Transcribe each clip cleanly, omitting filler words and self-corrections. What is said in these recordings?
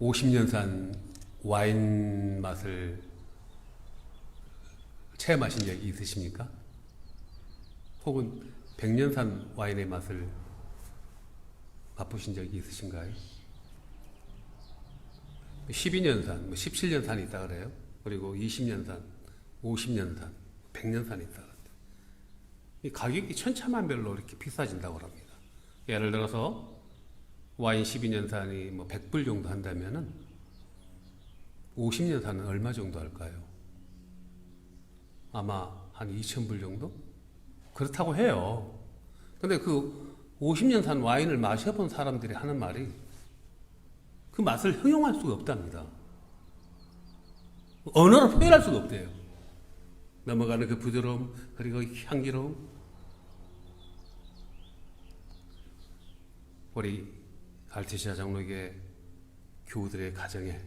50년산 와인 맛을 체험하신 적이 있으십니까? 혹은 100년산 와인의 맛을 맛보신 적이 있으신가요? 12년산, 17년산이 있다 그래요. 그리고 20년산, 50년산, 100년산이 있다 그래요. 이 가격이 천차만별로 이렇게 비싸진다고 합니다. 예를 들어서 와인 12년산이 뭐 100불 정도 한다면은 50년산은 얼마 정도 할까요? 아마 한 2,000불 정도? 그렇다고 해요. 근데 그 50년산 와인을 마셔본 사람들이 하는 말이 그 맛을 형용할 수가 없답니다. 언어로 표현할 수가 없대요. 넘어가는 그 부드러움, 그리고 향기로움. 우리 알테시아 장로교회 교우들의 가정에,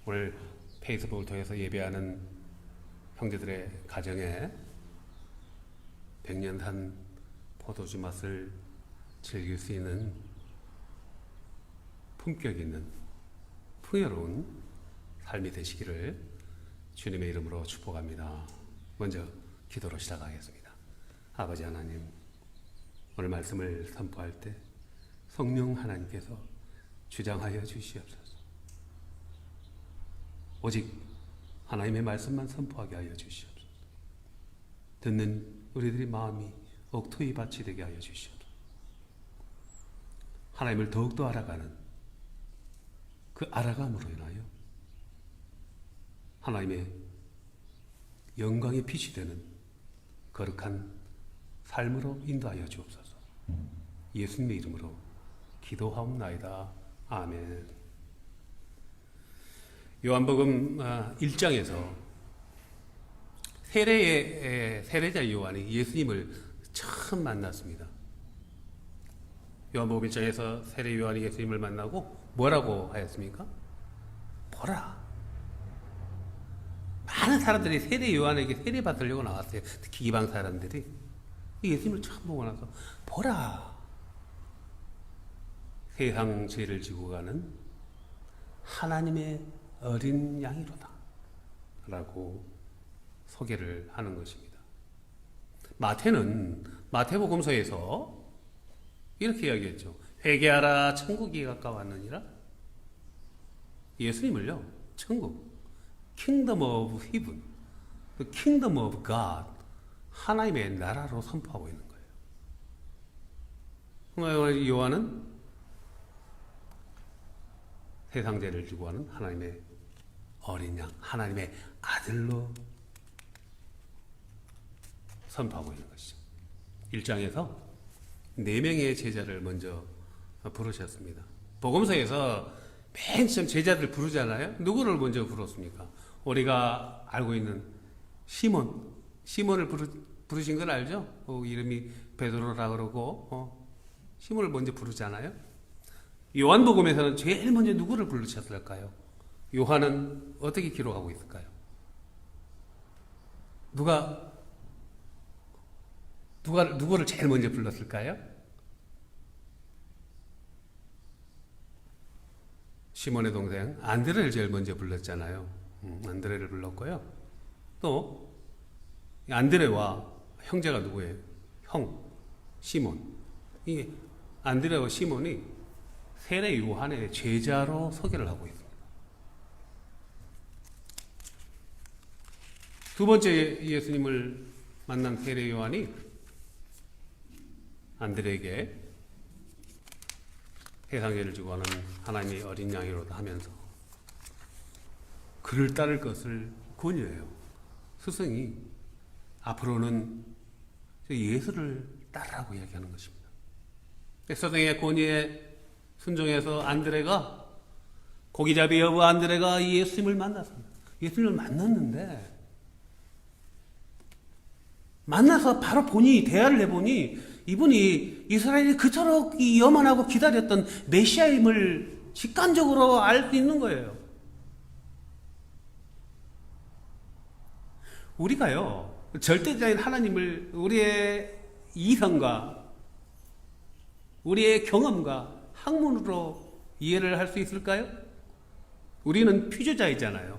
오늘 페이스북을 통해서 예배하는 형제들의 가정에 100년산 포도주 맛을 즐길 수 있는 품격 있는 풍요로운 삶이 되시기를 주님의 이름으로 축복합니다. 먼저 기도로 시작하겠습니다. 아버지 하나님, 오늘 말씀을 선포할 때 성령 하나님께서 주장하여 주시옵소서. 오직 하나님의 말씀만 선포하게 하여 주시옵소서. 듣는 우리들의 마음이 억토의 밭이 되게 하여 주시옵소서. 하나님을 더욱더 알아가는 그 알아감으로 인하여 하나님의 영광의 빛이 되는 거룩한 삶으로 인도하여 주옵소서. 예수님의 이름으로 기도하옵나이다. 아멘. 요한복음 1장에서 세례자 요한이 예수님을 처음 만났습니다. 요한복음 1장에서 세례 요한이 예수님을 만나고 뭐라고 하였습니까? 보라. 많은 사람들이 세례 요한에게 세례 받으려고 나왔어요. 특히 이방 사람들이. 예수님을 처음 보고 나서 보라. 세상 죄를 지고 가는 하나님의 어린 양이로다 라고 소개를 하는 것입니다. 마태는 마태복음서에서 이렇게 이야기했죠. 회개하라, 천국이 가까웠느니라. 예수님을요, 천국, Kingdom of Heaven, the Kingdom of God, 하나님의 나라로 선포하고 있는 거예요. 요한은 세상 죄를 지고 하는 하나님의 어린 양, 하나님의 아들로 선포하고 있는 것이죠. 1장에서 4명의 제자를 먼저 부르셨습니다. 복음서에서 맨 처음 제자들 부르잖아요. 누구를 먼저 부르습니까? 우리가 알고 있는 시몬을 부르신 건 알죠? 이름이 베드로라 그러고 시몬을 먼저 부르잖아요. 요한복음에서는 제일 먼저 누구를 부르셨을까요? 요한은 어떻게 기록하고 있을까요? 누구를 제일 먼저 불렀을까요? 시몬의 동생 안드레를 제일 먼저 불렀잖아요. 안드레를 불렀고요. 또 안드레와 형제가 누구예요? 형 시몬. 이 안드레와 시몬이 세례 요한의 제자로 소개를 하고 있습니다. 두 번째 예수님을 만난 세례 요한이 안드레에게 세상 죄를 지고 하는 하나님의 어린 양이로다 하면서 그를 따를 것을 권유해요. 스승이 앞으로는 예수를 따르라고 이야기하는 것입니다. 스승의 권유에 순종해서 안드레가, 고기잡이 여부 안드레가 예수님을 만났습니다. 예수님을 만났는데 만나서 바로 대화를 해보니 이분이 이스라엘이 그토록 염원하고 기다렸던 메시아임을 직관적으로 알 수 있는 거예요. 우리가요, 절대자인 하나님을 우리의 이성과 우리의 경험과 학문으로 이해를 할 수 있을까요? 우리는 피조자이잖아요.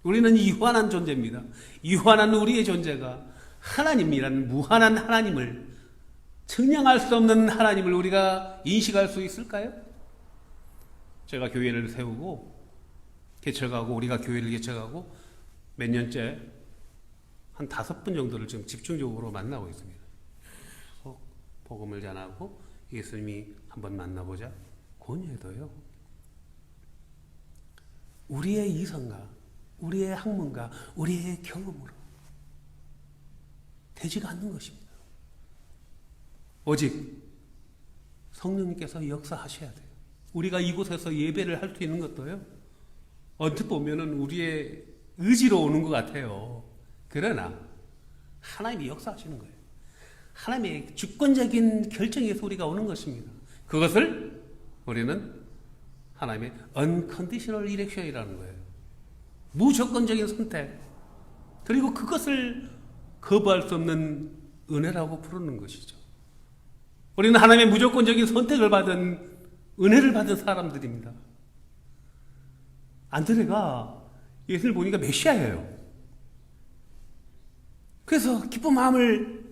우리는 유한한 존재입니다. 유한한 우리의 존재가 하나님이라는 무한한 하나님을, 측량할 수 없는 하나님을 우리가 인식할 수 있을까요? 제가 교회를 세우고 개척하고, 우리가 교회를 개척하고 몇 년째 한 5분 정도를 지금 집중적으로 만나고 있습니다. 복음을 전하고 예수님이 한번 만나보자 권유해도요, 우리의 이성과 우리의 학문과 우리의 경험으로 되지가 않는 것입니다. 오직 성령님께서 역사하셔야 돼요. 우리가 이곳에서 예배를 할 수 있는 것도요, 언뜻 보면은 우리의 의지로 오는 것 같아요. 그러나 하나님이 역사하시는 거예요. 하나님의 주권적인 결정에서 우리가 오는 것입니다. 그것을 우리는 하나님의 unconditional election이라는 거예요. 무조건적인 선택. 그리고 그것을 거부할 수 없는 은혜라고 부르는 것이죠. 우리는 하나님의 무조건적인 선택을 받은, 은혜를 받은 사람들입니다. 안드레가 예수를 보니까 메시아예요. 그래서 기쁜 마음을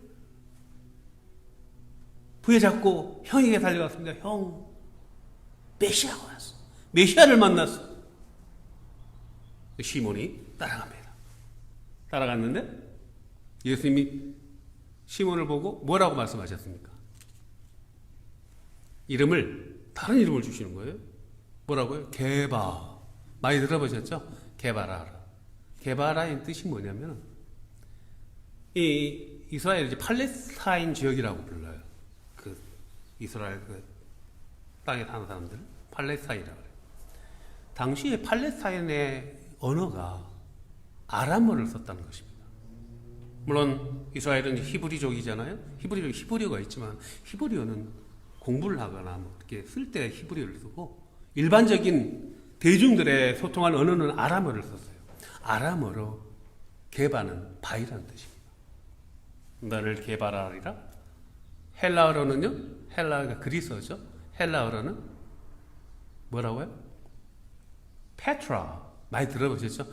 부여잡고 형에게 달려갔습니다. 형, 메시아가 왔어. 메시아를 만났어. 시몬이 따라갑니다. 따라갔는데 예수님이 시몬을 보고 뭐라고 말씀하셨습니까? 다른 이름을 주시는 거예요. 뭐라고요? 게바. 많이 들어보셨죠? 게바라라. 게바라의 뜻이 뭐냐면, 이 이스라엘 이제 팔레스타인 지역이라고 불러요. 그 이스라엘 그 땅에 사는 사람들, 팔레스타인이라고 해요. 당시에 팔레스타인의 언어가 아람어를 썼다는 것입니다. 물론 이스라엘은 히브리족이잖아요. 히브리어가 있지만 히브리어는 공부를 하거나 뭐 이렇게 쓸 때 히브리어를 쓰고, 일반적인 대중들의 소통할 언어는 아람어를 썼어요. 아람어로 게바는 바위라는 뜻입니다. 너를 게바라리라. 헬라어로는요, 헬라어가 그리스어죠. 헬라어로는 뭐라고요? 페트라. 많이 들어보셨죠?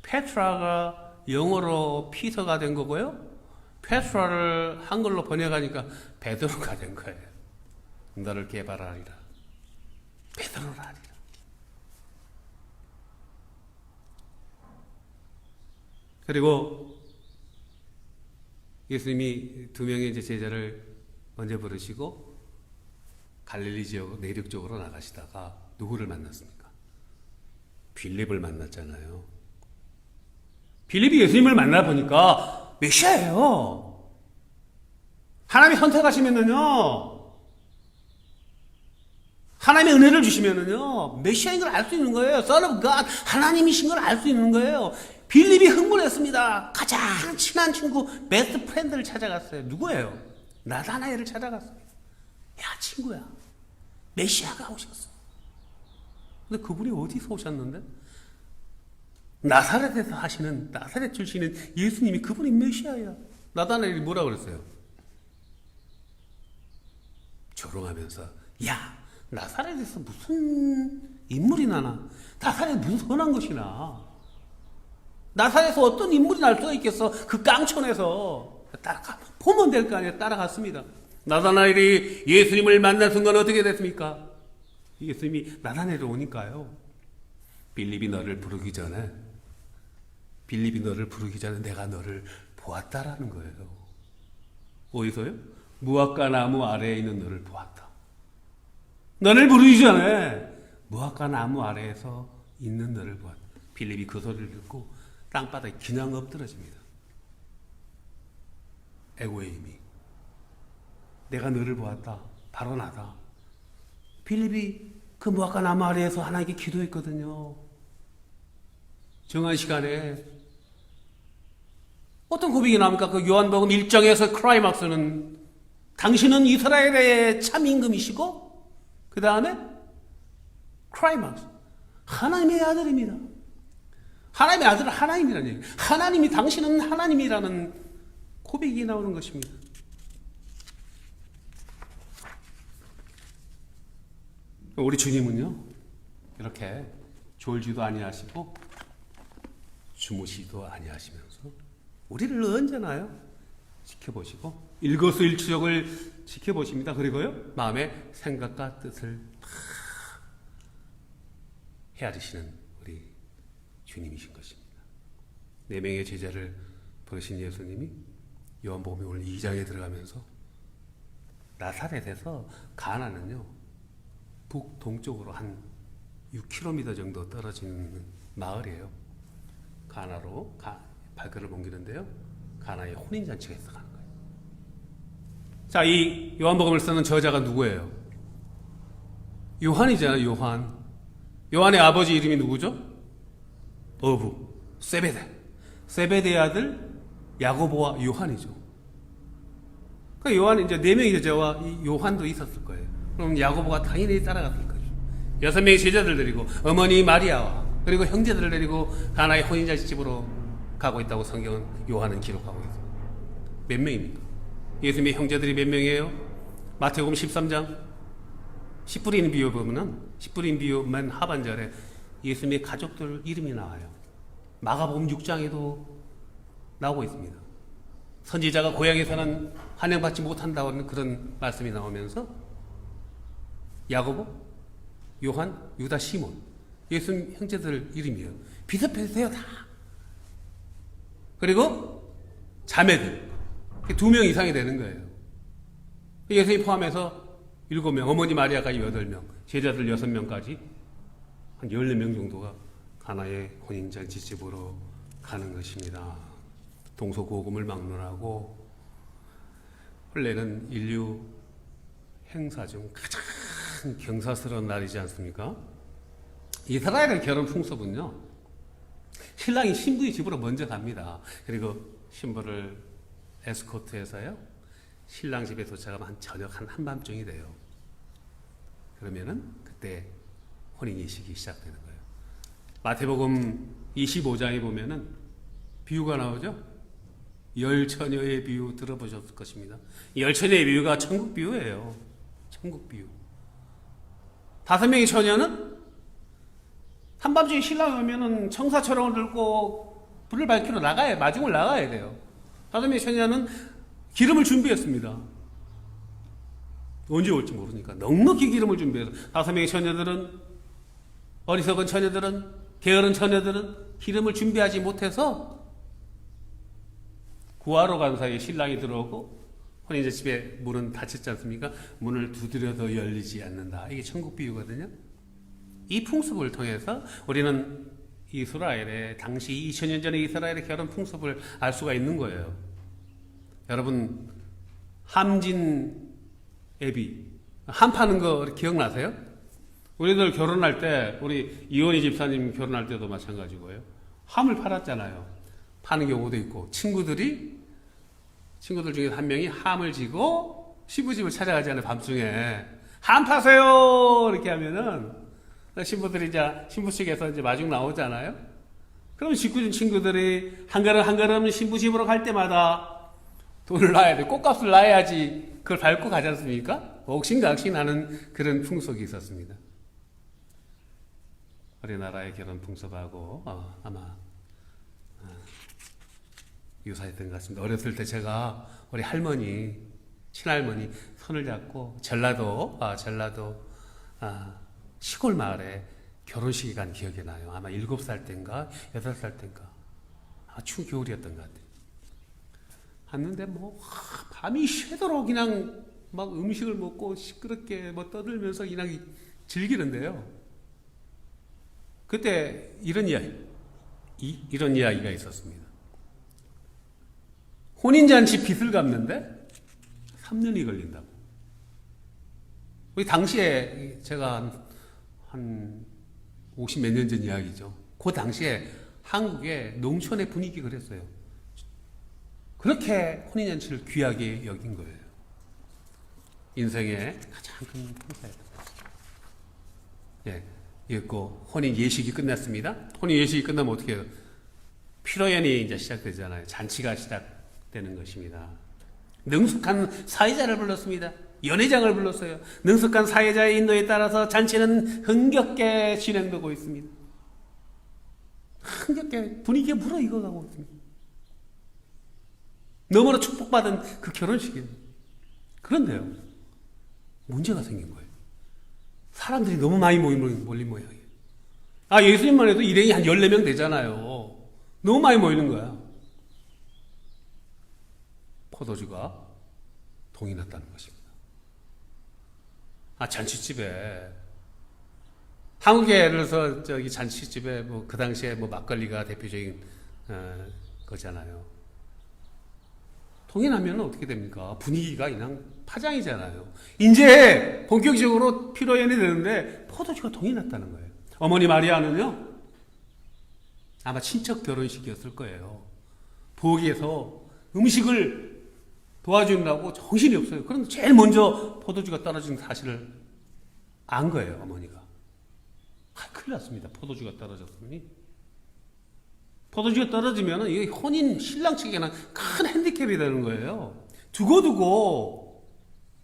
페트라가 영어로 피터가 된 거고요. 페트라를 한글로 번역하니까 베드로가 된 거예요. 너를 게바라리라. 베드로라리라. 그리고 예수님이 2명의 이제 제자를 먼저 부르시고 갈릴리 지역 내륙 쪽으로 나가시다가 누구를 만났습니까? 빌립을 만났잖아요. 빌립이 예수님을 만나보니까 메시아예요. 하나님이 선택하시면은요, 하나님의 은혜를 주시면은요, 메시아인 걸 알 수 있는 거예요. Son of God, 하나님이신 걸 알 수 있는 거예요. 빌립이 흥분했습니다. 가장 친한 친구, 베스트 프렌드를 찾아갔어요. 누구예요? 나다나엘을 찾아갔어요. 야, 친구야, 메시아가 오셨어. 근데 그분이 어디서 오셨는데? 나사렛에서 하시는, 나사렛 출신인 예수님이 그분이 메시아야. 나다나엘이 뭐라고 그랬어요? 조롱하면서, 야, 나사렛에서 무슨 인물이 나나? 나사렛에 무슨 선한 것이 나? 나사렛에서 어떤 인물이 날 수가 있겠어? 그 깡촌에서. 보면 될 거 아니에요. 따라갔습니다. 나다나엘이 예수님을 만난 순간 어떻게 됐습니까? 예수님이 나다나엘을 오니까요, 빌립이 너를 부르기 전에 내가 너를 보았다라는 거예요. 어디서요? 무화과 나무 아래에 있는 너를 보았다. 너를 부르기 전에 무화과 나무 아래에서 있는 너를 보았다. 빌립이 그 소리를 듣고 땅바닥에 그냥 엎드러집니다. 에고의 힘이. 내가 너를 보았다. 바로 나다. 빌립이 그 무화과 나무 아래에서 하나님께 기도했거든요. 정한 시간에 어떤 고백이 나옵니까? 그 요한복음 1장에서 크라이막스는 당신은 이스라엘의 참 임금이시고, 그 다음에 크라이막스, 하나님의 아들입니다. 하나님의 아들은 하나님이라는 얘기예요. 하나님이, 당신은 하나님이라는 고백이 나오는 것입니다. 우리 주님은요, 이렇게 졸지도 아니하시고 주무시도 아니하시면서 우리를 언제나요 지켜보시고 일거수일투족을 지켜보십니다. 그리고요 마음의 생각과 뜻을 다 헤아리시는 우리 주님이신 것입니다. 4명의 제자를 부르신 예수님이 요한복음 오늘 2장에 들어가면서 나사렛에서 가나는요 북동쪽으로 한 6km 정도 떨어지는 마을이에요. 가나로 발걸음을 옮기는데요. 가나의 혼인잔치가 있어 가는 거예요. 자, 이 요한복음을 쓰는 저자가 누구예요? 요한이잖아요. 요한. 요한의 아버지 이름이 누구죠? 어부 세베대. 세베대의 아들 야고보와 요한이죠. 그러니까 요한은 이제 4명의 제자와 이 요한도 있었을 거예요. 그럼 야고보가 당연히 따라갔을 거죠. 6명의 제자들 데리고 어머니 마리아와 그리고 형제들을 데리고 가나의 혼인잔치 집으로 가고 있다고 성경은 요한은 기록하고 있습니다. 몇 명입니까? 예수님의 형제들이 몇 명이에요? 마태복음 13장 10불인 비유 보면은 10불인 비유 맨 하반절에 예수님의 가족들 이름이 나와요. 마가복음 6장에도 나오고 있습니다. 선지자가 고향에서는 환영받지 못한다고 하는 그런 말씀이 나오면서 야고보, 요한, 유다, 시몬 예수님 형제들 이름이에요. 비슷비슷해요 다. 그리고 자매들 2명 이상이 되는 거예요. 예수님 포함해서 7명, 어머니 마리아까지 8명, 제자들 6명까지 한 14명 정도가 가나의 혼인잔치 집으로 가는 것입니다. 동서고금을 막론하고 원래는 인류 행사 중 가장 경사스러운 날이지 않습니까? 이스라엘의 결혼 풍습은요, 신랑이 신부의 집으로 먼저 갑니다. 그리고 신부를 에스코트해서요, 신랑 집에 도착하면 한 저녁 한밤중이 돼요. 그러면은 그때 혼인이식이 시작되는 거예요. 마태복음 25장에 보면은 비유가 나오죠? 열처녀의 비유 들어보셨을 것입니다. 열처녀의 비유가 천국 비유예요. 천국 비유. 5명의 처녀는 한밤중에 신랑이 오면은 청사초롱을 들고 불을 밝히러 마중을 나가야 돼요. 5명의 처녀는 기름을 준비했습니다. 언제 올지 모르니까 넉넉히 기름을 준비해서 5명의 처녀들은, 어리석은 처녀들은, 게으른 처녀들은 기름을 준비하지 못해서 구하러 간 사이에 신랑이 들어오고 혼인잔치집에 문은 닫혔지 않습니까? 문을 두드려도 열리지 않는다. 이게 천국 비유거든요. 이 풍습을 통해서 우리는 이스라엘의 당시 2000년 전의 이스라엘의 결혼 풍습을 알 수가 있는 거예요. 여러분 함진 애비 함 파는 거 기억나세요? 우리들 결혼할 때 우리 이원희 집사님 결혼할 때도 마찬가지고요. 함을 팔았잖아요. 파는 경우도 있고 친구들 중에 한 명이 함을 지고 신부집을 찾아가잖아요. 밤중에 함 파세요 이렇게 하면은 신부들이 이제 신부 측에서 이제 마중 나오잖아요. 그럼 직구준 친구들이 한 걸음 신부집으로 갈 때마다 돈을 놔야 돼. 꽃값을 놔야지 그걸 밟고 가지 않습니까? 옥신각신하는 그런 풍속이 있었습니다. 우리나라의 결혼 풍습하고 아마 유사했던 것 같습니다. 어렸을 때 제가 우리 할머니, 친할머니 손을 잡고 전라도 시골 마을에 결혼식이 간 기억이 나요. 아마 7살 때인가 8살 때인가 추운 겨울이었던 것 같아요. 갔는데 뭐 밤이 새도록 그냥 막 음식을 먹고 시끄럽게 뭐 떠들면서 그냥 즐기는데요. 그때 이런 이야기가 있었습니다. 혼인잔치 빚을 갚는데 3년이 걸린다고. 우리 당시에 제가 한 50 몇 년 전 이야기죠. 그 당시에 한국의 농촌의 분위기 그랬어요. 그렇게 혼인잔치를 귀하게 여긴 거예요. 인생의 가장 큰 행사였던 것이죠. 예, 이었고 혼인 예식이 끝났습니다. 혼인 예식이 끝나면 어떻게 해요? 피로연이 이제 시작되잖아요. 잔치가 시작되는 것입니다. 능숙한 사회자를 불렀습니다. 연회장을 불렀어요. 능숙한 사회자의 인도에 따라서 잔치는 흥겹게 진행되고 있습니다. 흥겹게 분위기가 무르익어가고 있습니다. 너무나 축복받은 그 결혼식입니다. 그런데요, 문제가 생긴 거예요. 사람들이 너무 많이 몰린 모양이에요. 예수님만 해도 일행이 한 14명 되잖아요. 너무 많이 모이는 거야. 포도주가 동이 났다는 것입니다. 잔치집에, 한국에 예를 들어서 잔치집에 그 당시에 막걸리가 대표적인 거잖아요. 동이 나면 어떻게 됩니까? 분위기가 그냥 파장이잖아요. 이제 본격적으로 피로연이 되는데 포도주가 동이 났다는 거예요. 어머니 마리아는요, 아마 친척 결혼식이었을 거예요. 부엌에서 음식을 도와주느라고 정신이 없어요. 그런데 제일 먼저 포도주가 떨어진 사실을 안 거예요, 어머니가. 큰일 났습니다. 포도주가 떨어졌으니. 포도주가 떨어지면 이게 혼인 신랑 측에는 큰 핸디캡이 되는 거예요. 두고두고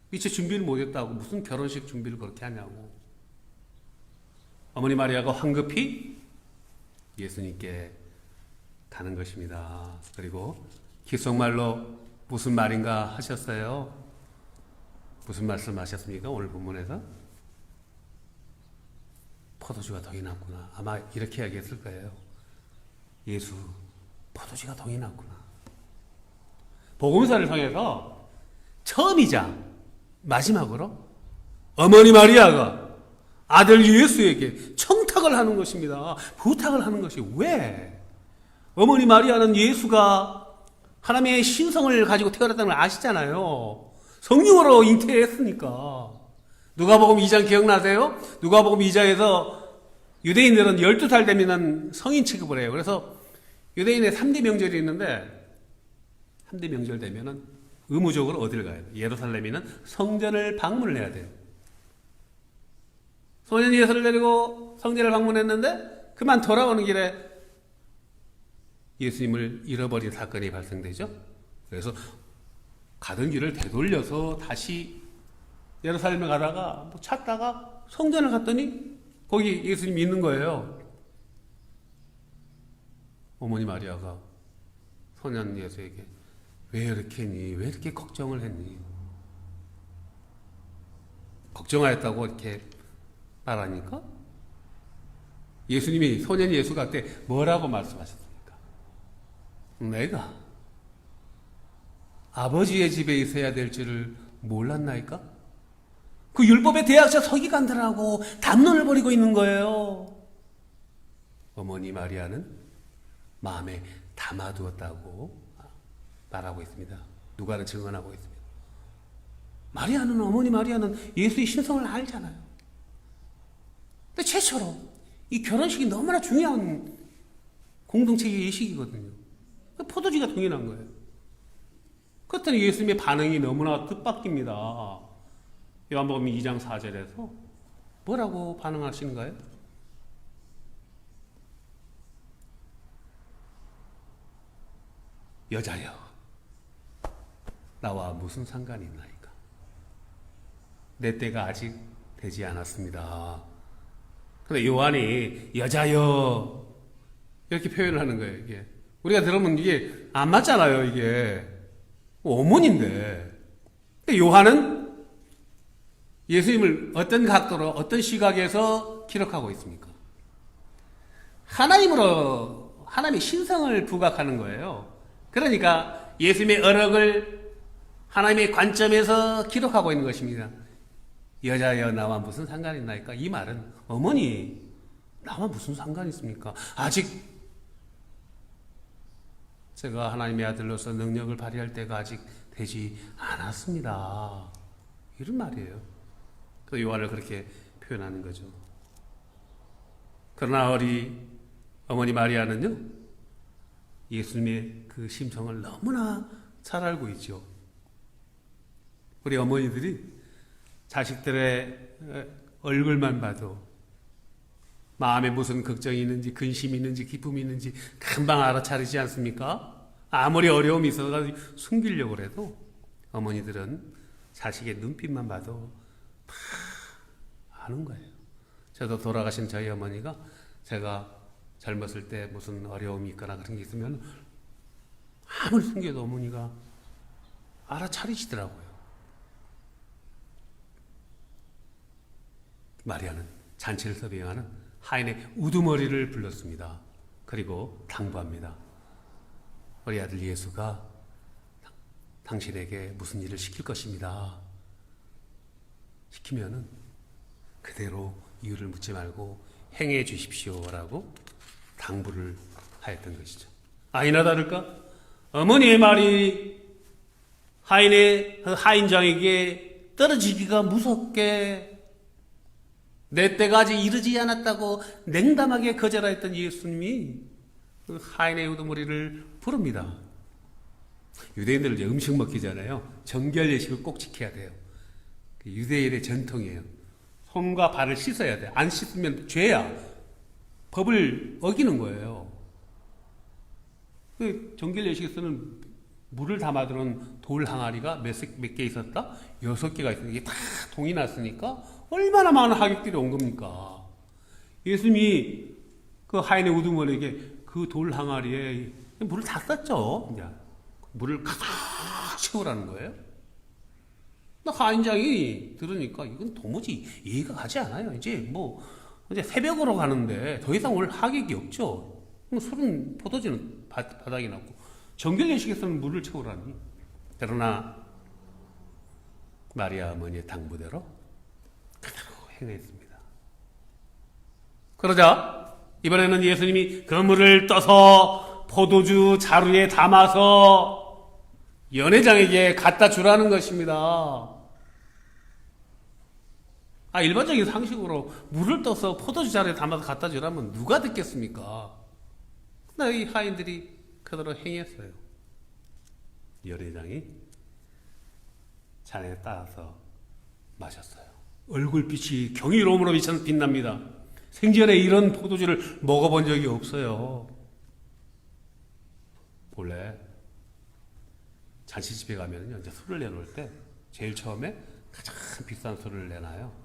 미처 준비를 못했다고 무슨 결혼식 준비를 그렇게 하냐고. 어머니 마리아가 황급히 예수님께 가는 것입니다. 그리고 기속말로 무슨 말인가 하셨어요? 무슨 말씀 하셨습니까? 오늘 본문에서 포도주가 동이 났구나. 아마 이렇게 이야기했을 거예요. 예수, 포도주가 동이 났구나. 복음서를 통해서 처음이자 마지막으로 어머니 마리아가 아들 예수에게 청탁을 하는 것입니다. 부탁을 하는 것이 왜? 어머니 마리아는 예수가 하나님의 신성을 가지고 태어났다는 걸 아시잖아요. 성령으로 잉태했으니까. 누가복음 2장 기억나세요? 누가복음 2장에서 유대인들은 12살 되면 성인 취급을 해요. 그래서 유대인의 3대 명절이 있는데 3대 명절 되면 의무적으로 어디를 가야 돼요? 예루살렘에는 성전을 방문을 해야 돼요. 소년 예수를 데리고 성전을 방문했는데 그만 돌아오는 길에 예수님을 잃어버린 사건이 발생되죠. 그래서 가던 길을 되돌려서 다시 예루살렘에 가다가 찾다가 성전을 갔더니 거기 예수님이 있는 거예요. 어머니 마리아가 소년 예수에게 왜 이렇게 했니? 왜 이렇게 걱정을 했니? 걱정하였다고 이렇게 말하니까 예수님이 소년 예수가 그때 뭐라고 말씀하셨습니까? 내가 아버지의 집에 있어야 될 줄을 몰랐나이까? 그 율법의 대학자 서기관들하고 담론을 벌이고 있는 거예요. 어머니 마리아는 마음에 담아두었다고 말하고 있습니다. 누가는 증언하고 있습니다. 어머니 마리아는 예수의 신성을 알잖아요. 근데 최초로 이 결혼식이 너무나 중요한 공동체의 예식이거든요. 포도주가 동이 난 거예요. 그랬더니 예수님의 반응이 너무나 뜻밖입니다. 요한복음 2장 4절에서 뭐라고 반응하시는가요? 여자여, 나와 무슨 상관이 있나이까? 내 때가 아직 되지 않았습니다. 근데 요한이 여자여 이렇게 표현을 하는 거예요. 이게 우리가 들으면 이게 안 맞잖아요. 이게 어머니인데. 요한은 예수님을 어떤 각도로 어떤 시각에서 기록하고 있습니까? 하나님의 신성을 부각하는 거예요. 그러니까 예수님의 어록을 하나님의 관점에서 기록하고 있는 것입니다. 여자여 나와 무슨 상관이 있나이까? 이 말은 어머니 나와 무슨 상관이 있습니까? 아직 제가 하나님의 아들로서 능력을 발휘할 때가 아직 되지 않았습니다. 이런 말이에요. 그 요한을 그렇게 표현하는 거죠. 그러나 어머니 마리아는요, 예수님의 그 심성을 너무나 잘 알고 있죠. 우리 어머니들이 자식들의 얼굴만 봐도 마음에 무슨 걱정이 있는지, 근심이 있는지, 기쁨이 있는지 금방 알아차리지 않습니까? 아무리 어려움이 있어서 숨기려고 해도 어머니들은 자식의 눈빛만 봐도 다 아는 거예요. 저도 돌아가신 저희 어머니가 제가 젊었을 때 무슨 어려움이 있거나 그런 게 있으면 아무리 숨겨도 어머니가 알아차리시더라고요. 마리아는 잔치를 섭외하는 하인의 우두머리를 불렀습니다. 그리고 당부합니다. 우리 아들 예수가 당신에게 무슨 일을 시킬 것입니다. 시키면은 그대로 이유를 묻지 말고 행해 주십시오라고 당부를 하였던 것이죠. 아니나 다를까 어머니의 말이 하인장에게 떨어지기가 무섭게 내 때가 아직 이르지 않았다고 냉담하게 거절하였던 예수님이 그 하인의 우두머리를 부릅니다. 유대인들은 이제 음식 먹기 전에요. 정결 예식을 꼭 지켜야 돼요. 유대인의 전통이에요. 손과 발을 씻어야 돼. 안 씻으면 죄야. 법을 어기는 거예요. 그 정결 예식에서는 물을 담아두는 돌 항아리가 몇 개 있었다? 6개가 있었는데 이게 다 동이 났으니까 얼마나 많은 하객들이 온 겁니까? 예수님이 그 하인의 우두머리에게 그 돌 항아리에 물을 다 썼죠. 이제 물을 가득 채우라는 거예요. 하인장이 들으니까 이건 도무지 이해가 가지 않아요. 이제 새벽으로 가는데 더 이상 올 하객이 없죠. 술은 포도주는 바닥이 났고 정결 예식에서는 물을 채우라니. 그러나 마리아 어머니의 당부대로 그대로 행했습니다. 그러자 이번에는 예수님이 그 물을 떠서 포도주 자루에 담아서 연회장에게 갖다 주라는 것입니다. 일반적인 상식으로 물을 떠서 포도주 자루에 담아서 갖다 주라면 누가 듣겠습니까? 근데 이 하인들이 그대로 행했어요. 연회장이 잔에 따라서 마셨어요. 얼굴빛이 경이로움으로 빛납니다. 생전에 이런 포도주를 먹어본 적이 없어요. 원래 잔치집에 가면요, 이제 술을 내놓을 때 제일 처음에 가장 비싼 술을 내놔요.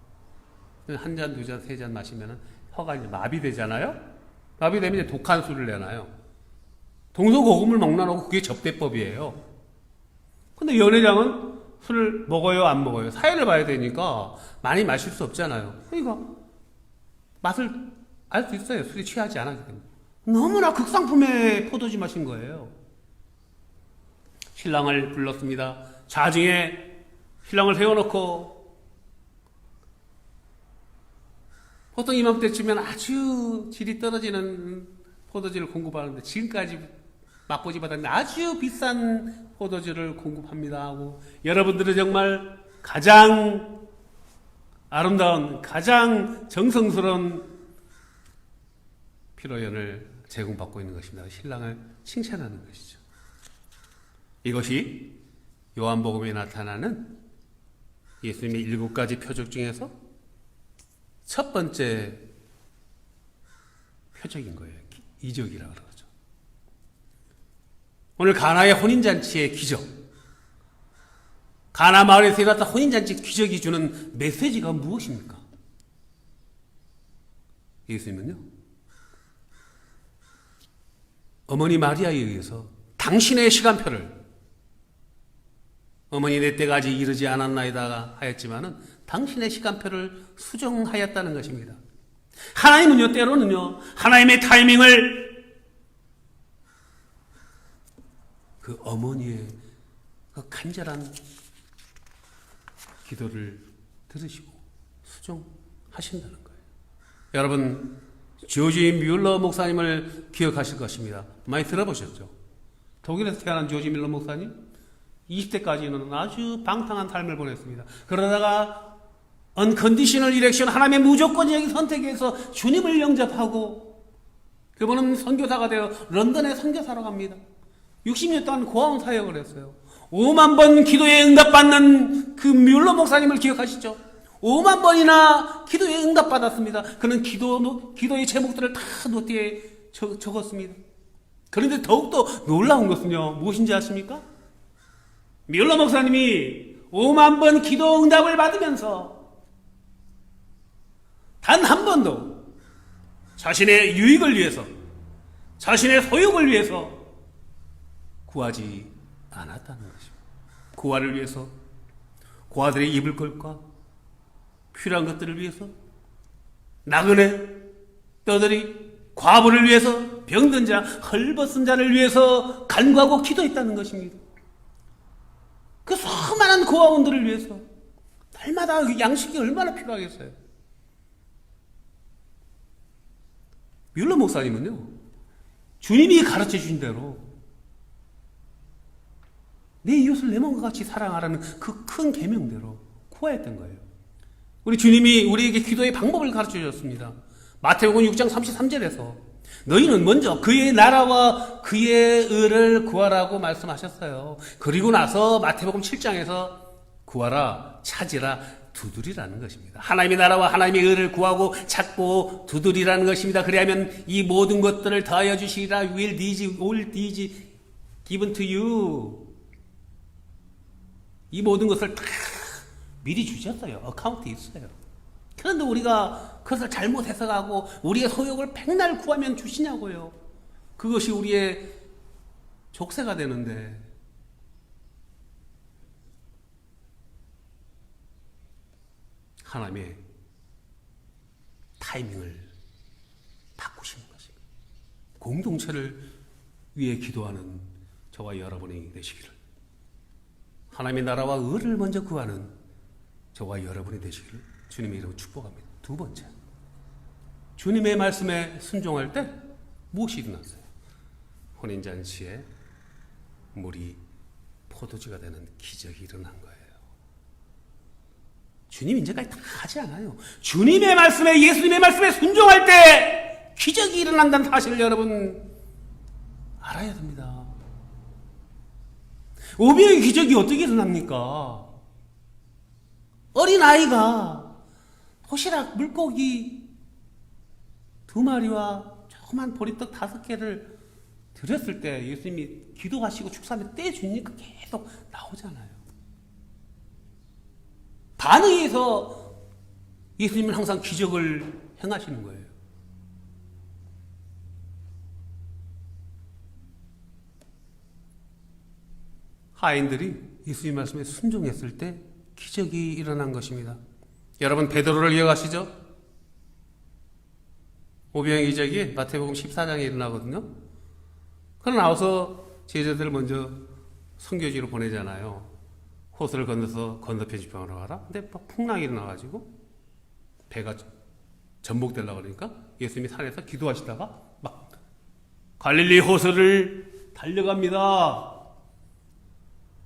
한 잔, 두 잔, 세 잔 마시면 혀가 이제 마비되잖아요. 마비되면 이제 독한 술을 내놔요. 동서고금을 먹나놓고 그게 접대법이에요. 근데 연회장은 술을 먹어요, 안 먹어요? 사이를 봐야 되니까 많이 마실 수 없잖아요. 그러니까 맛을 알 수 있어요. 술이 취하지 않았기 때문에. 너무나 극상품의 포도주 마신 거예요. 신랑을 불렀습니다. 자중에 신랑을 세워놓고 보통 이맘때쯤면 아주 질이 떨어지는 포도주를 공급하는데 지금까지 맛보지 못했는데 아주 비싼 포도주를 공급합니다 하고 여러분들은 정말 가장 아름다운 가장 정성스러운 피로연을 제공받고 있는 것입니다. 신랑을 칭찬하는 것이죠. 이것이 요한복음에 나타나는 예수님의 7가지 표적 중에서 첫 번째 표적인 거예요. 이적이라고 그러죠. 오늘 가나의 혼인잔치의 기적, 가나 마을에서 일어났던 혼인잔치 기적이 주는 메시지가 무엇입니까? 예수님은요, 어머니 마리아에 의해서 당신의 시간표를 어머니 내 때가 아직 이르지 않았나이다 하였지만은 당신의 시간표를 수정하였다는 것입니다. 하나님은요, 때로는요, 하나님의 타이밍을 그 어머니의 그 간절한 기도를 들으시고 수정하신다는 거예요. 여러분, 조지 뮬러 목사님을 기억하실 것입니다. 많이 들어보셨죠? 독일에서 태어난 조지 뮬러 목사님 20대까지는 아주 방탕한 삶을 보냈습니다. 그러다가 언컨디셔널 이렉션, 하나님의 무조건적인 선택에서 주님을 영접하고 그분은 선교사가 되어 런던에 선교사로 갑니다. 60년 동안 고아원 사역을 했어요. 5만 번 기도에 응답받는 그 뮬러 목사님을 기억하시죠? 5만 번이나 기도에 응답받았습니다. 그는 기도의 제목들을 다 노트에 적었습니다. 그런데 더욱더 놀라운 것은요, 무엇인지 아십니까? 뮬러 목사님이 5만 번 기도 응답을 받으면서 단 한 번도 자신의 유익을 위해서, 자신의 소욕을 위해서 구하지 않았다는 것입니다. 구하를 위해서, 고아들의 입을 것과 필요한 것들을 위해서, 나그네, 떠들이, 과부를 위해서, 병든 자, 헐벗은 자를 위해서 간구하고 기도했다는 것입니다. 그 수많은 고아원들을 위해서 날마다 그 양식이 얼마나 필요하겠어요. 뮬러 목사님은요, 주님이 가르쳐 주신 대로 내 이웃을 내 몸과 같이 사랑하라는 그 큰 계명대로 구하였던 거예요. 우리 주님이 우리에게 기도의 방법을 가르쳐 주셨습니다. 마태복음 6장 33절에서 너희는 먼저 그의 나라와 그의 의를 구하라고 말씀하셨어요. 그리고 나서 마태복음 7장에서 구하라, 찾으라, 두드리라는 것입니다. 하나님의 나라와 하나님의 의를 구하고 찾고 두드리라는 것입니다. 그래야면 이 모든 것들을 더하여 주시리라. will these, all these given to you. 이 모든 것을 다 미리 주셨어요. 어카운트 있어요. 그런데 우리가 그것을 잘못 해석하고 우리의 소욕을 백날 구하면 주시냐고요. 그것이 우리의 족쇄가 되는데, 하나님의 타이밍을 바꾸시는 것입니다. 공동체를 위해 기도하는 저와 여러분이 되시기를, 하나님의 나라와 의를 먼저 구하는 저와 여러분이 되시기를 주님의 이름으로 축복합니다. 두 번째, 주님의 말씀에 순종할 때 무엇이 일어났어요? 혼인잔치에 물이 포도주가 되는 기적이 일어난 거예요. 주님이 이제까지 다 하지 않아요. 주님의 말씀에, 예수님의 말씀에 순종할 때 기적이 일어난다는 사실을 여러분 알아야 됩니다. 오병의 기적이 어떻게 일어납니까? 어린아이가 도시락 물고기 2마리와 조그만 보리떡 5개를 드렸을 때 예수님이 기도하시고 축사하면 떼주니까 계속 나오잖아요. 반응에 의해서 예수님은 항상 기적을 행하시는 거예요. 하인들이 예수님 말씀에 순종했을 때 기적이 일어난 것입니다. 여러분, 베드로를 기억하시죠? 오병의 기적이 마태복음 14장에 일어나거든요. 그러고 나와서 제자들을 먼저 선교지로 보내잖아요. 호수를 건너서 건너편 지방으로 가라. 근데 막 풍랑이 일어나가지고 배가 전복되려고 그러니까 예수님이 산에서 기도하시다가 막 갈릴리 호수를 달려갑니다.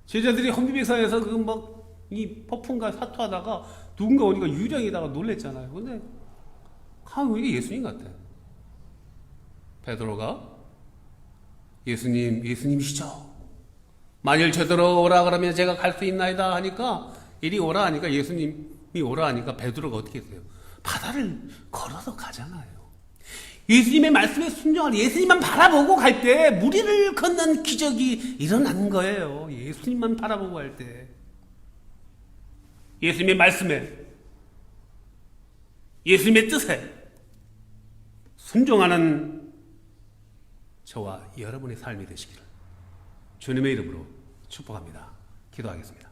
제자들이 혼비백산에서 그 막 이 폭풍과 사투하다가 누군가 오니까 유령이다가 놀랬잖아요. 근데 이게 예수님 같아. 베드로가 예수님이시죠? 만일 저더러 오라 그러면 제가 갈 수 있나이다 하니까, 이리 오라 하니까, 예수님이 오라 하니까 베드로가 어떻게 했어요? 바다를 걸어서 가잖아요. 예수님의 말씀에 순종하는, 예수님만 바라보고 갈 때 무리를 걷는 기적이 일어난 거예요. 예수님만 바라보고 할 때. 예수님의 말씀에, 예수님의 뜻에 순종하는 저와 여러분의 삶이 되시기를 주님의 이름으로 축복합니다. 기도하겠습니다.